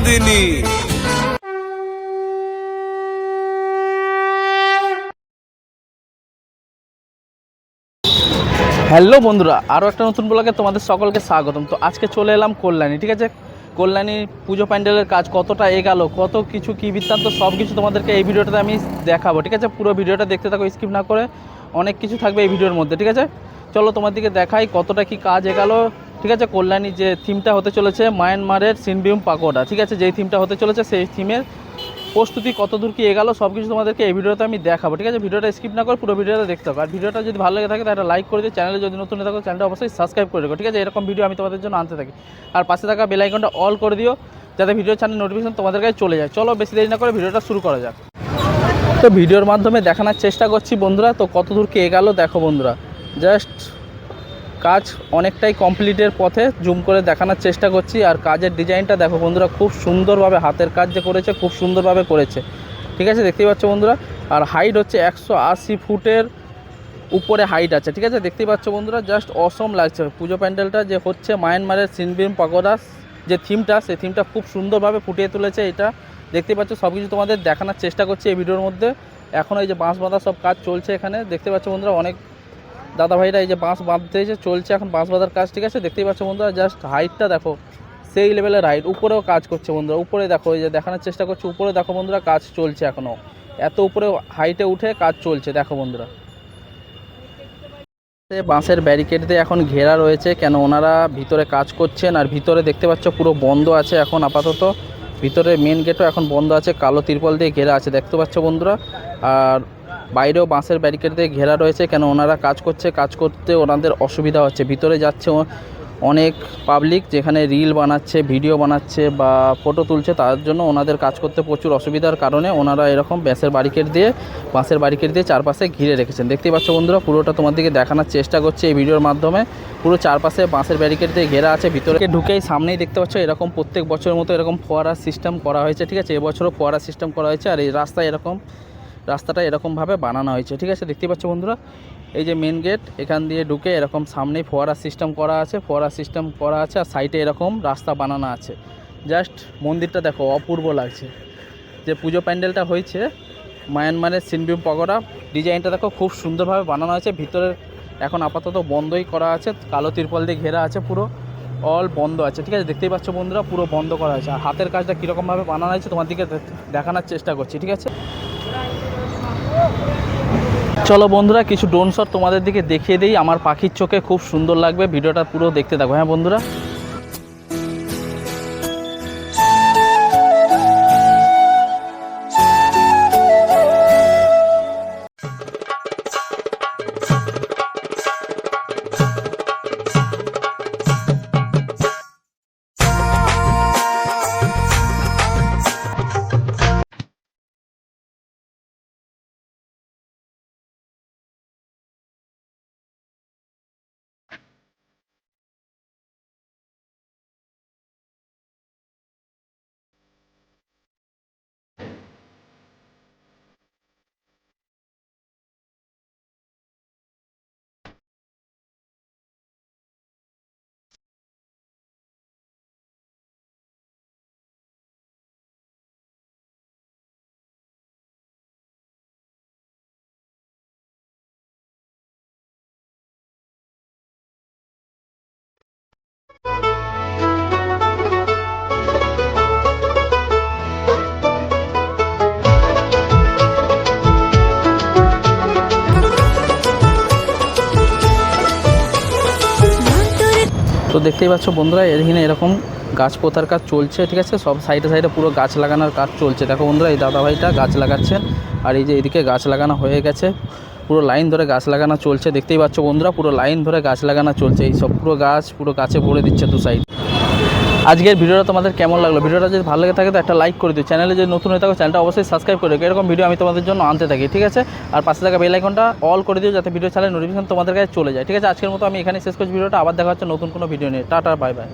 Nandini. Hello বন্ধুরা, আরও একটা নতুন ব্লগে তোমাদের সকলকে স্বাগতম। তো আজকে চলে এলাম কল্যাণী, ঠিক আছে। কল্যাণী পুজো প্যান্ডেলের কাজ কতটা এগালো, কত কিছু কী বৃত্তান্ত সব কিছু তোমাদেরকে এই ভিডিওটাতে আমি দেখাবো, ঠিক আছে। পুরো ভিডিওটা দেখতে থাকো, স্কিপ না করে। অনেক কিছু থাকবে এই ভিডিওর মধ্যে, ঠিক আছে। চলো তোমার দিকে দেখাই কতটা কি কাজ এগালো, ঠিক আছে। কল্যাণী যে থিমটা হতে চলেছে মায়ানমারের সিনবিউম পাকোড়া, ঠিক আছে, যেই থিমটা হতে চলেছে সেই থিমের প্রস্তুতি কত দূর কি এগালো সব কিছু তোমাদেরকে এই ভিডিওতে আমি দেখাবো, ঠিক আছে। ভিডিওটা স্কিপ না করে পুরো ভিডিওটা দেখতে হবে। আর ভিডিওটা যদি ভালো লেগে থাকে তাহলে লাইক করে দিও, চ্যানেলে যদি নতুন থাকো চ্যানেলটা অবশ্যই সাবস্ক্রাইব করে রাখো, ঠিক আছে। এরকম ভিডিও আমি তোমাদের জন্য আনতে থাকি। আর পাশে থাকা বেল আইকনটা অল করে দিও যাতে ভিডিও চ্যানেল নোটিফিকেশন তোমাদের কাছে চলে যায়। চলো বেশি দেরি না করে ভিডিওটা শুরু করা যাক। তো ভিডিওর মাধ্যমে দেখানোর চেষ্টা করছি বন্ধুরা, তো কত দূর কি এগালো দেখো বন্ধুরা। জাস্ট কাজ অনেকটাই কমপ্লিটের পথে, জুম করে দেখানোর চেষ্টা করছি। আর কাজের ডিজাইনটা দেখো বন্ধুরা, খুব সুন্দরভাবে হাতের কাজ যে করেছে খুব সুন্দরভাবে করেছে, ঠিক আছে, দেখতেই পাচ্ছ বন্ধুরা। আর হাইট হচ্ছে 180 ফুটের উপরে হাইট আছে, ঠিক আছে, দেখতেই পাচ্ছ বন্ধুরা। জাস্ট অসম লাগছে পুজো প্যান্ডেলটা যে হচ্ছে মায়ানমারের সিনবিউম পাকোড়া যে থিমটা, সেই থিমটা খুব সুন্দরভাবে ফুটিয়ে তুলেছে। এটা দেখতে পাচ্ছ সব কিছু তোমাদের দেখানোর চেষ্টা করছি এই ভিডিওর মধ্যে। এখন এই যে বাঁশ বাঁধা সব কাজ চলছে এখানে, দেখতে পাচ্ছ বন্ধুরা। অনেক দাদা ভাইরা এই যে বাঁশ বাঁধতে এসে চলছে এখন বাঁশ বাঁধার কাজ, ঠিক আছে, দেখতেই পাচ্ছ বন্ধুরা। জাস্ট হাইটটা দেখো, সেই লেভেলের হাইট। উপরেও কাজ করছে বন্ধুরা, উপরে দেখো এই যে দেখানোর চেষ্টা করছে, উপরে দেখো বন্ধুরা কাজ চলছে এখনও। এত উপরে হাইটে উঠে কাজ চলছে দেখো বন্ধুরা। বাঁশের ব্যারিকেড দিয়ে এখন ঘেরা রয়েছে, কেন ওনারা ভিতরে কাজ করছেন। আর ভিতরে দেখতে পাচ্ছ পুরো বন্ধ আছে এখন আপাতত। ভিতরে মেন গেটও এখন বন্ধ আছে, কালো তিরপল দিয়ে ঘেরা আছে দেখতে পাচ্ছ বন্ধুরা। আর বাইরেও বাঁশের ব্যারিকেড দিয়ে ঘেরা রয়েছে, কেন ওনারা কাজ করছে, কাজ করতে ওনাদের অসুবিধা হচ্ছে। ভিতরে যাচ্ছে অনেক পাবলিক, যেখানে রিল বানাচ্ছে, ভিডিও বানাচ্ছে বা ফটো তুলছে, তার জন্য ওনাদের কাজ করতে প্রচুর অসুবিধার কারণে ওনারা এরকম বাঁশের ব্যারিকেড দিয়ে চারপাশে ঘিরে রেখেছেন। দেখতেই পাচ্ছ বন্ধুরা, পুরোটা তোমার দিকে দেখানোর চেষ্টা করছে এই ভিডিওর মাধ্যমে। পুরো চারপাশে বাঁশের ব্যারিকেড দিয়ে ঘেরা আছে। ভিতরে ঢুকেই সামনেই দেখতে পাচ্ছ এরকম প্রত্যেক বছরের মতো এরকম ফোয়ারার সিস্টেম করা হয়েছে, ঠিক আছে। এবছরও ফোয়ারার সিস্টেম করা হয়েছে। আর এই রাস্তাটা এরকমভাবে বানানো হয়েছে, ঠিক আছে, দেখতেই পাচ্ছ বন্ধুরা। এই যে মেন গেট, এখান দিয়ে ঢুকে এরকম সামনেই ফোয়ারা সিস্টেম করা আছে, আর সাইডে এরকম রাস্তা বানানো আছে। জাস্ট মন্দিরটা দেখো, অপূর্ব লাগছে। যে পুজো প্যান্ডেলটা হয়েছে মায়ানমারের সিনবিউম পাকোড়া, ডিজাইনটা দেখো খুব সুন্দরভাবে বানানো হয়েছে। ভিতরে এখন আপাতত বন্ধই করা আছে, কালো তিরপল দিয়ে ঘেরা আছে, পুরো অল বন্ধ আছে, ঠিক আছে, দেখতেই পাচ্ছ বন্ধুরা, পুরো বন্ধ করা হয়েছে। আর হাতের কাজটা কীরকমভাবে বানানো হয়েছে তোমার দিকে দেখানোর চেষ্টা করছি, ঠিক আছে। চলো বন্ধুরা, কিছু ড্রোন শট তোমাদের দিকে দেখিয়ে দিই, আমার পাখির চোখে খুব সুন্দর লাগবে। ভিডিওটা পুরো দেখতে থাকো, হ্যাঁ বন্ধুরা। তো দেখতেই পাচ্ছ বন্ধুরা, এখানে এরকম গাছ পোতার কাজ চলছে, ঠিক আছে। সব সাইডে পুরো গাছ লাগানোর কাজ চলছে দেখো বন্ধুরা। এই দাদাভাইটা গাছ লাগাচ্ছেন, আর এই যে এদিকে গাছ লাগানো হয়ে গেছে, পুরো লাইন ধরে গাছ লাগানো চলছে। দেখতেই পাচ্ছ বন্ধুরা, পুরো লাইন ধরে গাছ লাগানো চলছে। এই সব পুরো গাছে ভরে দিচ্ছে দু সাইড। আজকের ভিডিওটা তোমাদের কেমন লাগলো? ভিডিওটা যদি ভালো লেগে থাকে তো একটা লাইক করে দিও, চ্যানেলে যদি নতুন হয়ে থাকো চ্যানেলটা অবশ্যই সাবস্ক্রাইব করে দিও। এরকম ভিডিও আমি তোমাদের জন্য আনতে থাকি, ঠিক আছে। আর পাশে থাকা বেল আইকনটা অল করে দিও যাতে ভিডিও ছাড়লে নোটিফিকেশন তোমাদের কাছে চলে যায়, ঠিক আছে। আজকের মতো আমি এখানে শেষ করছি ভিডিওটা। আবার দেখা হচ্ছে নতুন কোনো ভিডিও নিয়ে। Tata, bye bye.